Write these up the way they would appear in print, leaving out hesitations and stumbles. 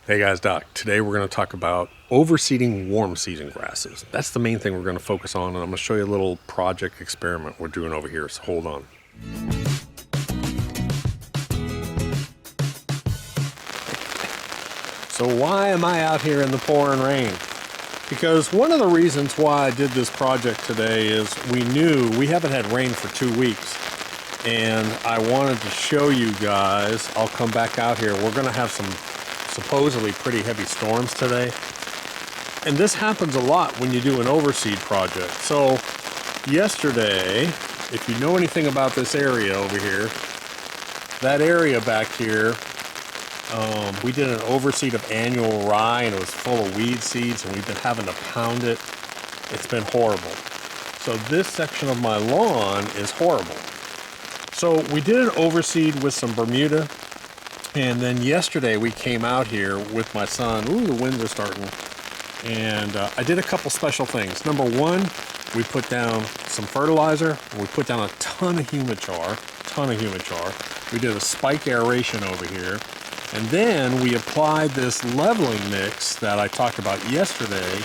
Hey guys, Doc. Today we're going to talk about overseeding warm season grasses. That's the main thing we're going to focus on, and I'm going to show you a little project experiment we're doing over here, so hold on. So why am I out here in the pouring rain? Because one of the reasons why I did this project today is we knew we haven't had rain for 2 weeks, and I wanted to show you guys. I'll come back out here. We're going to have some supposedly pretty heavy storms today, and this happens a lot when you do an overseed project. So yesterday, if you know anything about this area over here, that area back here, we did an overseed of annual rye, and it was full of weed seeds, and we've been having to pound it. It's been horrible. So this section of my lawn is horrible. So we did an overseed with some Bermuda. And then yesterday we came out here with my son. Ooh, the winds are starting. And I did a couple special things. Number one, we put down some fertilizer. We put down a ton of humic. We did a spike aeration over here. And then we applied this leveling mix that I talked about yesterday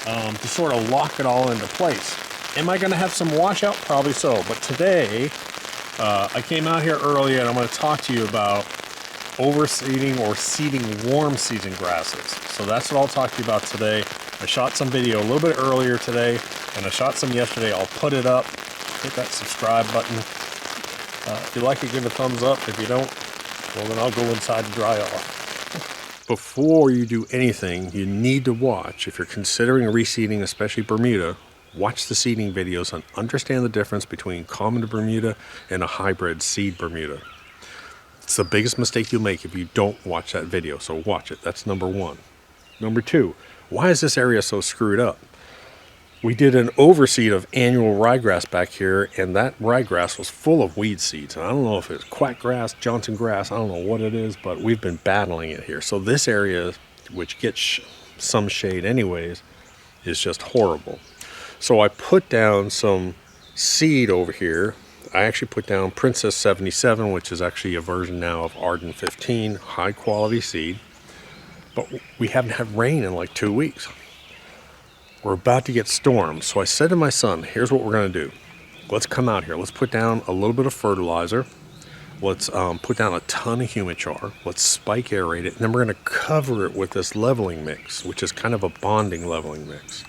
to sort of lock it all into place. Am I going to have some washout? Probably so. But today, I came out here early, and I'm going to talk to you about overseeding or seeding warm season grasses. So that's what I'll talk to you about today. I shot some video a little bit earlier today, and I shot some yesterday. I'll put it up. Hit that subscribe button. If you like it, give a thumbs up. If you don't, well, then I'll go inside and dry off. Before you do anything, you need to watch, if you're considering reseeding, especially Bermuda, watch the seeding videos and understand the difference between common Bermuda and a hybrid seed Bermuda. It's the biggest mistake you'll make if you don't watch that video, so watch it. That's number one. Number two, why is this area so screwed up? We did an overseed of annual ryegrass back here, and that ryegrass was full of weed seeds. And I don't know if it's quack grass, Johnson grass, I don't know what it is, but we've been battling it here. So this area, which gets some shade anyways, is just horrible. So I put down some seed over here. I actually put down Princess 77, which is actually a version now of Arden 15, high quality seed. But we haven't had rain in like 2 weeks. We're about to get storms. So I said to my son, here's what we're going to do. Let's come out here. Let's put down a little bit of fertilizer. Let's put down a ton of humic. Let's spike aerate it. And then we're going to cover it with this leveling mix, which is kind of a bonding leveling mix.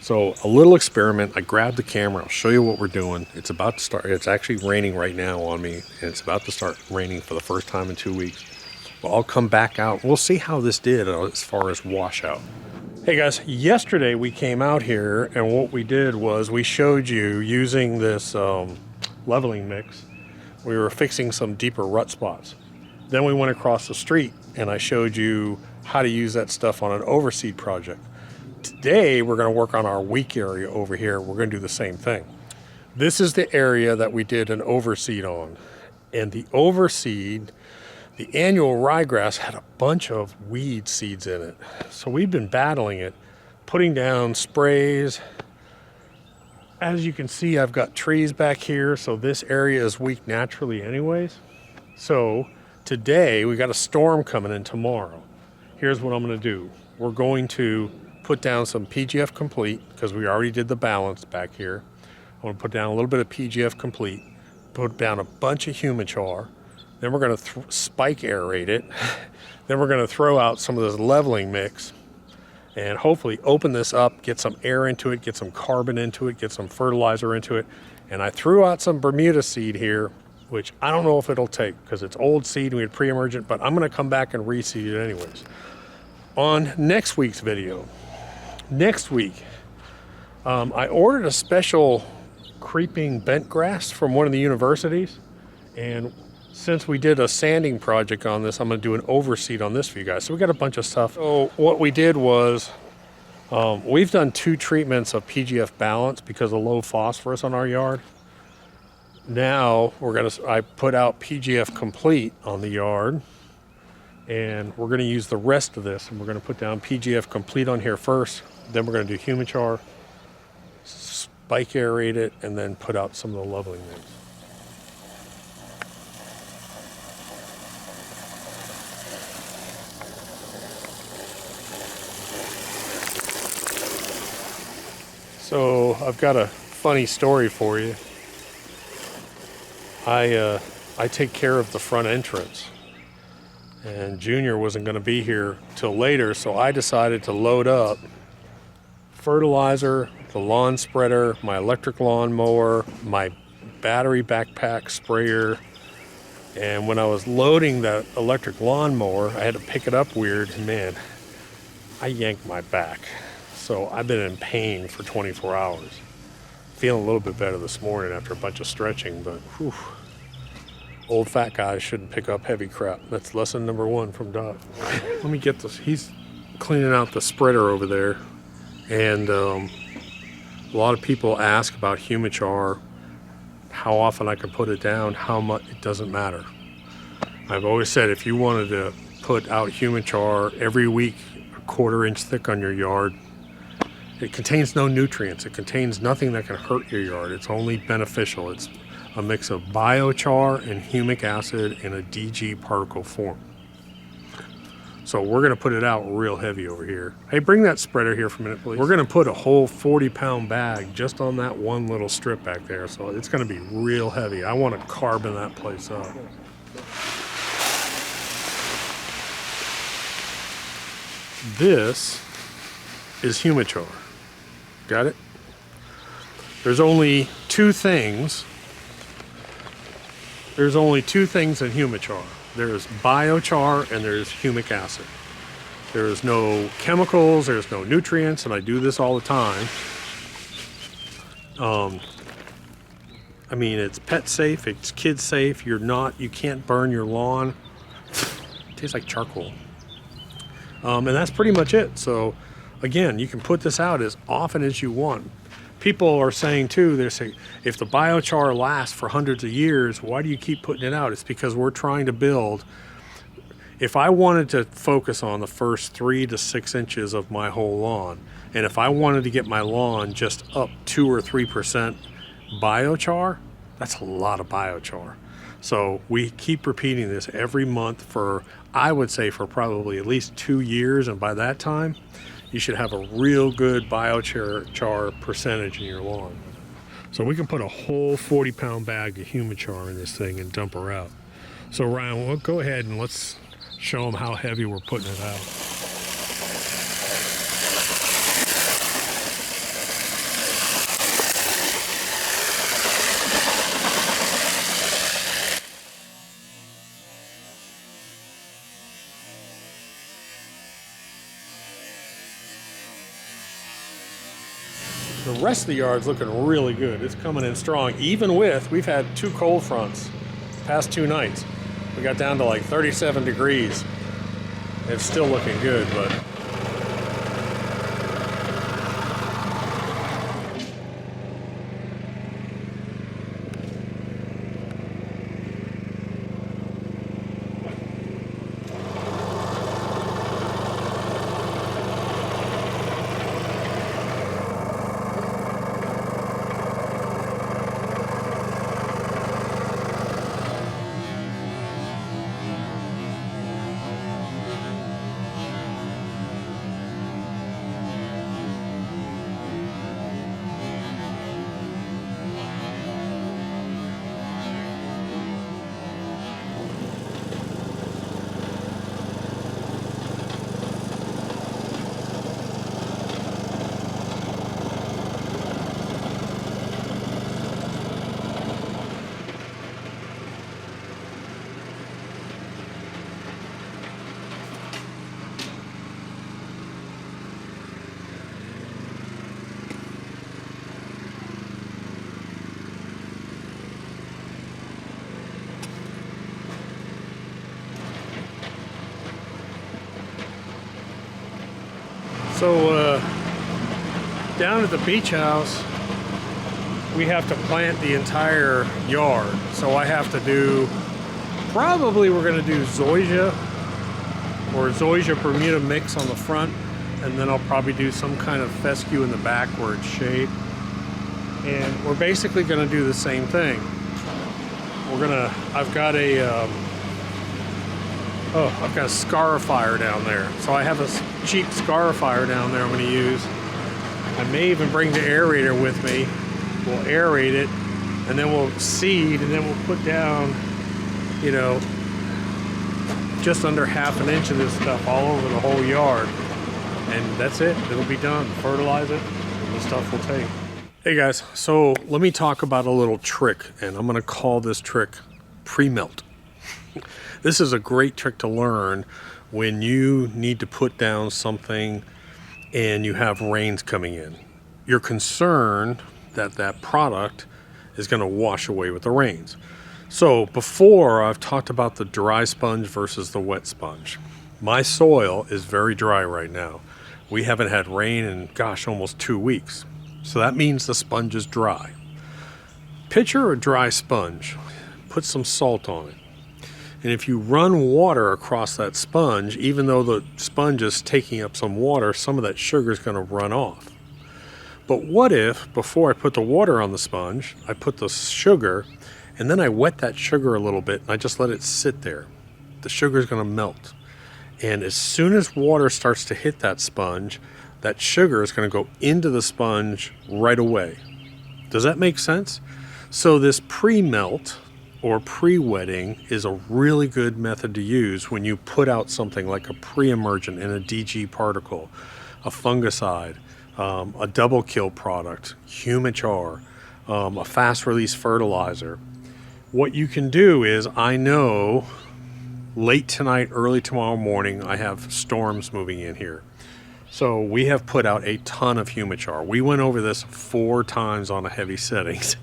So a little experiment. I grabbed the camera. I'll show you what we're doing. It's about to start. It's actually raining right now on me, and it's about to start raining for the first time in 2 weeks. Well, I'll come back out. We'll see how this did as far as washout. Hey guys, yesterday we came out here, and what we did was we showed you using this leveling mix. We were fixing some deeper rut spots. Then we went across the street, and I showed you how to use that stuff on an overseed project. Today, we're going to work on our weak area over here. We're going to do the same thing. This is the area that we did an overseed on. And the overseed, the annual ryegrass, had a bunch of weed seeds in it. So we've been battling it, putting down sprays. As you can see, I've got trees back here, so this area is weak naturally anyways. So today, we got a storm coming in tomorrow. Here's what I'm going to do. We're going to put down some PGF Complete, because we already did the balance back here. I'm going to put down a little bit of PGF Complete, put down a bunch of humic. Then we're going to spike aerate it. Then we're going to throw out some of this leveling mix and hopefully open this up, get some air into it, get some carbon into it, get some fertilizer into it. And I threw out some Bermuda seed here, which I don't know if it'll take because it's old seed and we had pre-emergent, but I'm going to come back and reseed it anyways. On next week's video, next week, I ordered a special creeping bent grass from one of the universities, and since we did a sanding project on this, I'm going to do an overseed on this for you guys. So we got a bunch of stuff. So what we did was we've done 2 treatments of PGF balance because of low phosphorus on our yard. Now I put out PGF Complete on the yard, and we're going to use the rest of this, and we're going to put down PGF Complete on here first. Then we're going to do humic, spike aerate it, and then put out some of the leveling mix. So I've got a funny story for you. I take care of the front entrance, and Junior wasn't going to be here till later, so I decided to load up fertilizer, the lawn spreader, my electric lawn mower, my battery backpack sprayer. And when I was loading that electric lawn mower, I had to pick it up weird, and man, I yanked my back. So I've been in pain for 24 hours. Feeling a little bit better this morning after a bunch of stretching, but whew. Old fat guys shouldn't pick up heavy crap. That's lesson number 1 from Doc. Let me get this. He's cleaning out the spreader over there. And a lot of people ask about humic, how often I can put it down, how much. It doesn't matter. I've always said if you wanted to put out humic every week, a 1/4 inch thick on your yard, it contains no nutrients. It contains nothing that can hurt your yard. It's only beneficial. It's a mix of biochar and humic acid in a DG particle form. So we're going to put it out real heavy over here. Hey, bring that spreader here for a minute, please. We're going to put a whole 40-pound bag just on that one little strip back there. So it's going to be real heavy. I want to carbon that place up. This is humic. Got it? There's only two things. There's only two things in humic. There's biochar and there's humic acid. There's no chemicals, there's no nutrients, and I do this all the time. I mean, it's pet safe, it's kid safe. You can't burn your lawn. It tastes like charcoal. And that's pretty much it. So again, you can put this out as often as you want. People are saying too, they're saying, if the biochar lasts for hundreds of years, why do you keep putting it out? It's because we're trying to build. If I wanted to focus on the first 3 to 6 inches of my whole lawn, and if I wanted to get my lawn just up 2 or 3% biochar, that's a lot of biochar. So we keep repeating this every month for, I would say, for probably at least 2 years, and by that time, you should have a real good biochar percentage in your lawn. So we can put a whole 40-pound bag of humic in this thing and dump her out. So Ryan, we'll go ahead and let's show them how heavy we're putting it out. The rest of the yard's looking really good. It's coming in strong, even with, we've had 2 cold fronts past 2 nights. We got down to like 37 degrees. It's still looking good, but so down at the beach house, we have to plant the entire yard. So I have to do, probably we're going to do Zoysia or Zoysia Bermuda mix on the front, and then I'll probably do some kind of fescue in the back where it's shade. And we're basically going to do the same thing. I've got a scarifier down there. So I have a cheap scarifier down there I'm going to use. I may even bring the aerator with me. We'll aerate it, and then we'll seed, and then we'll put down, you know, just under ½ an inch of this stuff all over the whole yard. And that's it. It'll be done. Fertilize it, and the stuff will take. Hey guys, so let me talk about a little trick, and I'm going to call this trick pre-melt. This is a great trick to learn when you need to put down something and you have rains coming in. You're concerned that that product is going to wash away with the rains. So before, I've talked about the dry sponge versus the wet sponge. My soil is very dry right now. We haven't had rain in, gosh, almost 2 weeks. So that means the sponge is dry. Picture a dry sponge. Put some salt on it. And if you run water across that sponge, even though the sponge is taking up some water, some of that sugar is going to run off. But what if, before I put the water on the sponge, I put the sugar, and then I wet that sugar a little bit, and I just let it sit there? The sugar is going to melt. And as soon as water starts to hit that sponge, that sugar is going to go into the sponge right away. Does that make sense? So this pre-melt or pre-wetting is a really good method to use when you put out something like a pre-emergent in a DG particle, a fungicide, a double kill product, humic, a fast release fertilizer. What you can do is, I know late tonight, early tomorrow morning, I have storms moving in here. So we have put out a ton of humic. We went over this 4 times on a heavy settings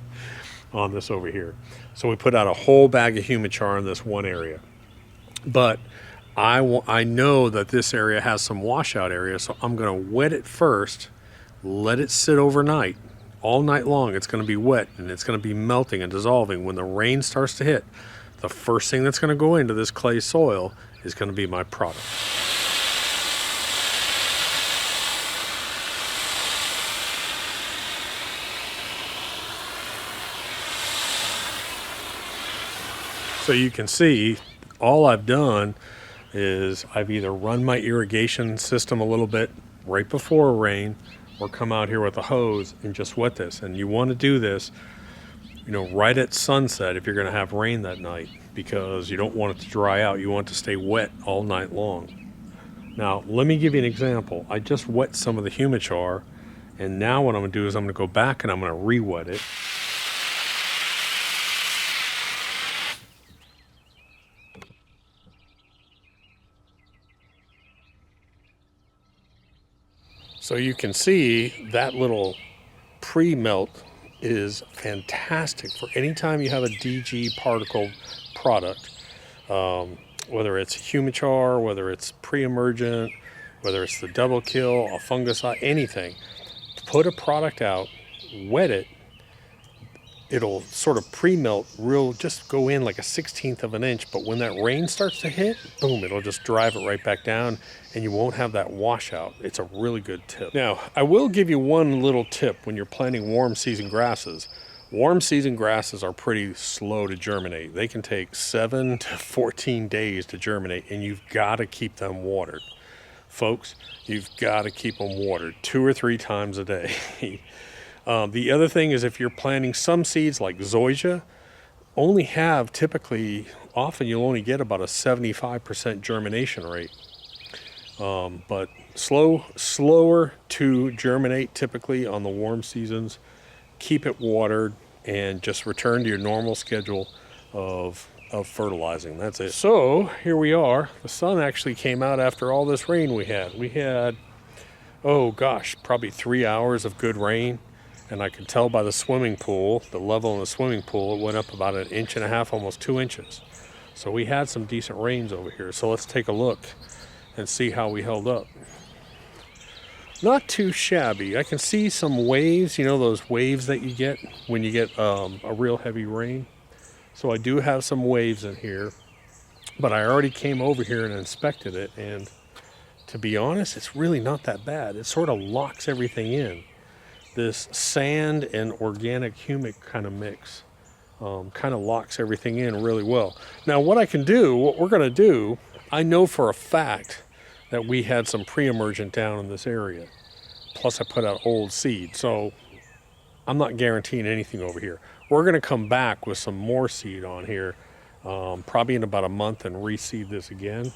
on this over here. So we put out a whole bag of humic in this one area. But I know that this area has some washout area, so I'm going to wet it first, let it sit overnight. All night long it's going to be wet, and it's going to be melting and dissolving. When the rain starts to hit, the first thing that's going to go into this clay soil is going to be my product. So you can see, all I've done is I've either run my irrigation system a little bit right before rain, or come out here with a hose and just wet this. And you want to do this, you know, right at sunset if you're going to have rain that night, because you don't want it to dry out. You want it to stay wet all night long. Now, let me give you an example. I just wet some of the humic, and now what I'm going to do is I'm going to go back and I'm going to re-wet it. So you can see that little pre-melt is fantastic for any time you have a DG particle product, whether it's humic, whether it's pre-emergent, whether it's the double kill, a fungicide, anything. Put a product out, wet it, it'll sort of pre-melt just go in like a 1/16 of an inch, but when that rain starts to hit, boom, it'll just drive it right back down, and you won't have that washout. It's a really good tip. Now, I will give you one little tip when you're planting warm season grasses. Warm season grasses are pretty slow to germinate. They can take 7 to 14 days to germinate, and you've got to keep them watered. Folks, you've got to keep them watered 2 or 3 times a day. The other thing is, if you're planting some seeds like Zoysia, often you'll only get about a 75% germination rate. But slower to germinate typically on the warm seasons. Keep it watered and just return to your normal schedule of fertilizing. That's it. So here we are. The sun actually came out after all this rain we had. We had, oh gosh, probably 3 hours of good rain. And I could tell by the swimming pool, the level in the swimming pool, it went up about 1.5 inches, almost 2 inches. So we had some decent rains over here. So let's take a look and see how we held up. Not too shabby. I can see some waves, you know, those waves that you get when you get a real heavy rain. So I do have some waves in here, but I already came over here and inspected it, and to be honest, it's really not that bad. It sort of locks everything in. This sand and organic humic kind of mix kind of locks everything in really well. Now what we're going to do, I know for a fact that we had some pre-emergent down in this area. plus I put out old seed. So I'm not guaranteeing anything over here. We're going to come back with some more seed on here, probably in about a month, and reseed this again.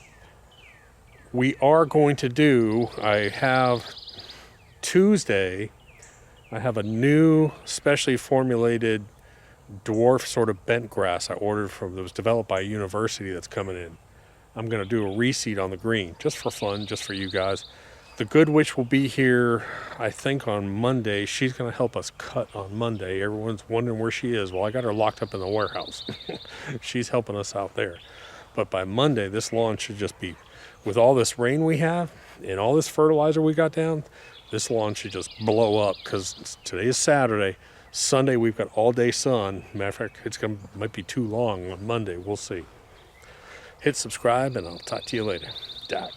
We are going to do, I have Tuesday, I have a new specially formulated dwarf sort of bent grass I ordered from, that was developed by a university that's coming in. I'm going to do a reseed on the green, just for fun, just for you guys. The Good Witch will be here, I think, on Monday. She's going to help us cut on Monday. Everyone's wondering where she is. Well, I got her locked up in the warehouse. She's helping us out there. But by Monday, this lawn should just be, with all this rain we have and all this fertilizer we got down, this lawn should just blow up, because today is Saturday. Sunday, we've got all day sun. Matter of fact, might be too long on Monday. We'll see. Hit subscribe, and I'll talk to you later. Dot.